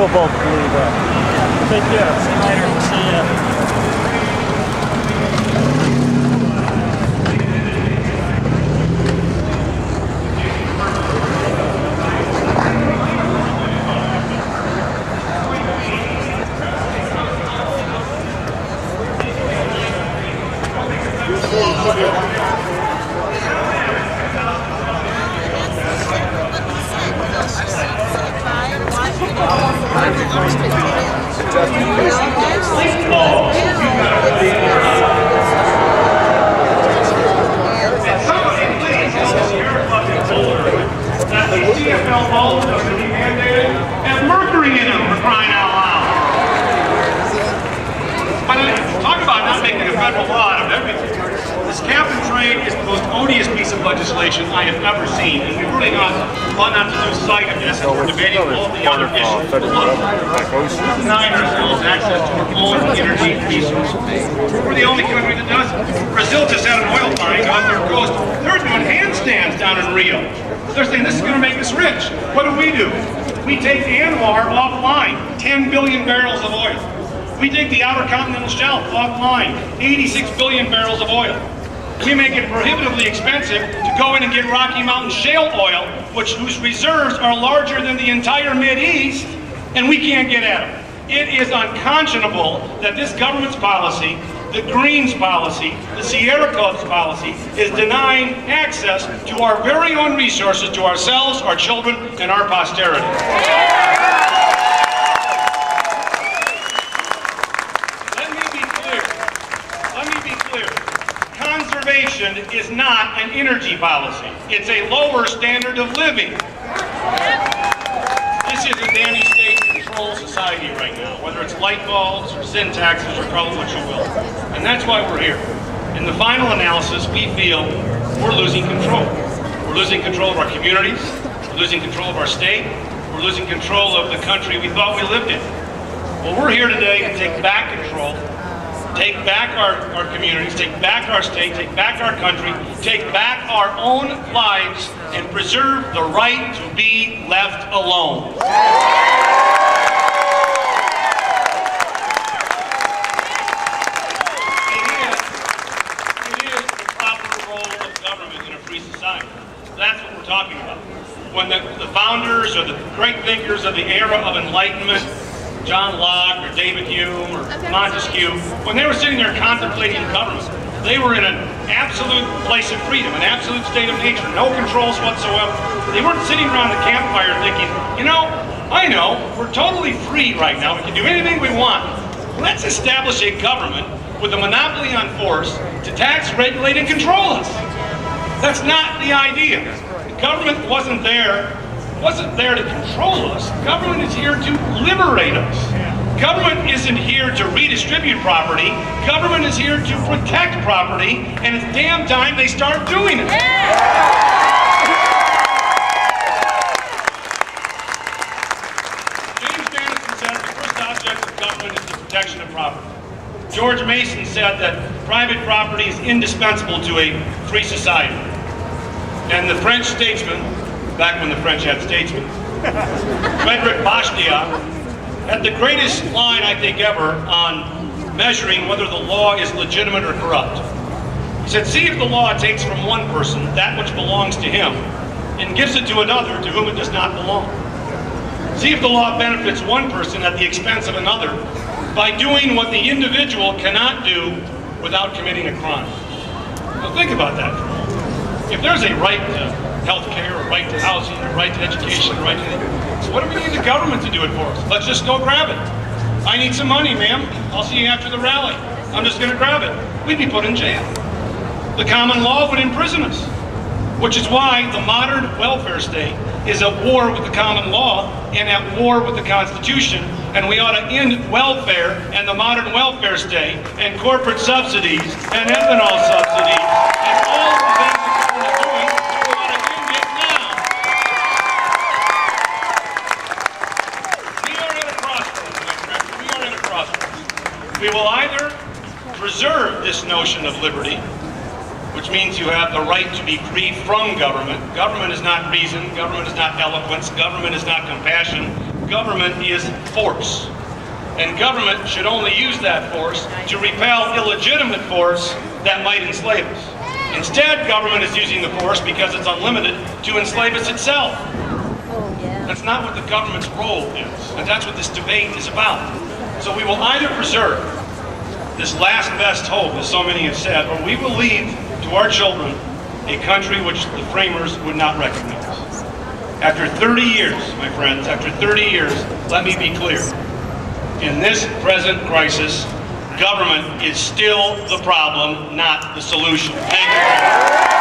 still both believe that. Take care. See you later. See ya. And mercury in them, for crying out loud. But talk about not making a federal law out of everything. This cap and trade is the most odious piece of legislation I have ever seen, and we really ought not to lose sight of this as we're debating all the other issues. We're denying ourselves access to our own energy resources. We're the only country that does it. Brazil just had an oil find off their coast. They're doing handstands down in Rio. They're saying this is going to make us rich. What do? We take Anwar offline, 10 billion barrels of oil. We take the Outer Continental Shelf offline, 86 billion barrels of oil. We make it prohibitively expensive to go in and get Rocky Mountain shale oil, whose reserves are larger than the entire Mideast, and we can't get at them. It is unconscionable that this government's policy, the Greens policy, the Sierra Club's policy, is denying access to our very own resources, to ourselves, our children, and our posterity. Let me be clear. Conservation is not an energy policy. It's a lower standard of living. This is a Danny State control society right now, whether it's light bulbs or sin taxes or call it what you will. And that's why we're here. In the final analysis, we feel we're losing control. We're losing control of our communities, we're losing control of our state, we're losing control of the country we thought we lived in. Well, we're here today to take back control, take back our communities, take back our state, take back our country, take back our own lives, and preserve the right to be left alone. It is the proper role of government in a free society. That's what we're talking about. When the founders or the great thinkers of the era of enlightenment, John Locke or David Hume or Montesquieu, when they were sitting there contemplating government, they were in an absolute place of freedom, an absolute state of nature, no controls whatsoever. They weren't sitting around the campfire thinking, I know, we're totally free right now, we can do anything we want. Let's establish a government with a monopoly on force to tax, regulate, and control us. That's not the idea. The government wasn't there to control us. Government is here to liberate us. Government isn't here to redistribute property. Government is here to protect property, and it's damn time they start doing it. James Madison said the first object of government is the protection of property. George Mason said that private property is indispensable to a free society. And the French statesman, back when the French had statesmen, Frederick Bastiat, had the greatest line, I think, ever on measuring whether the law is legitimate or corrupt. He said, see if the law takes from one person that which belongs to him and gives it to another to whom it does not belong. See if the law benefits one person at the expense of another by doing what the individual cannot do without committing a crime. Now think about that for a moment. If there's a right to health care, a right to housing, a right to education, a right to... So what do we need the government to do it for us? Let's just go grab it. I need some money, ma'am. I'll see you after the rally. I'm just going to grab it. We'd be put in jail. The common law would imprison us, which is why the modern welfare state is at war with the common law and at war with the Constitution, and we ought to end welfare and the modern welfare state and corporate subsidies and ethanol subsidies and all the things that government is doing. We ought to end it now. We are at a crossroads, my friend. We are at a crossroads. We will either preserve this notion of liberty, which means you have the right to be free from government. Government is not reason, government is not eloquence, government is not compassion, government is force. And government should only use that force to repel illegitimate force that might enslave us. Instead, government is using the force because it's unlimited to enslave us itself. That's not what the government's role is, and that's what this debate is about. So we will either preserve this last best hope, as so many have said, or we will leave to our children a country which the framers would not recognize. After 30 years, my friends, after 30 years, let me be clear. In this present crisis, government is still the problem, not the solution. Thank you.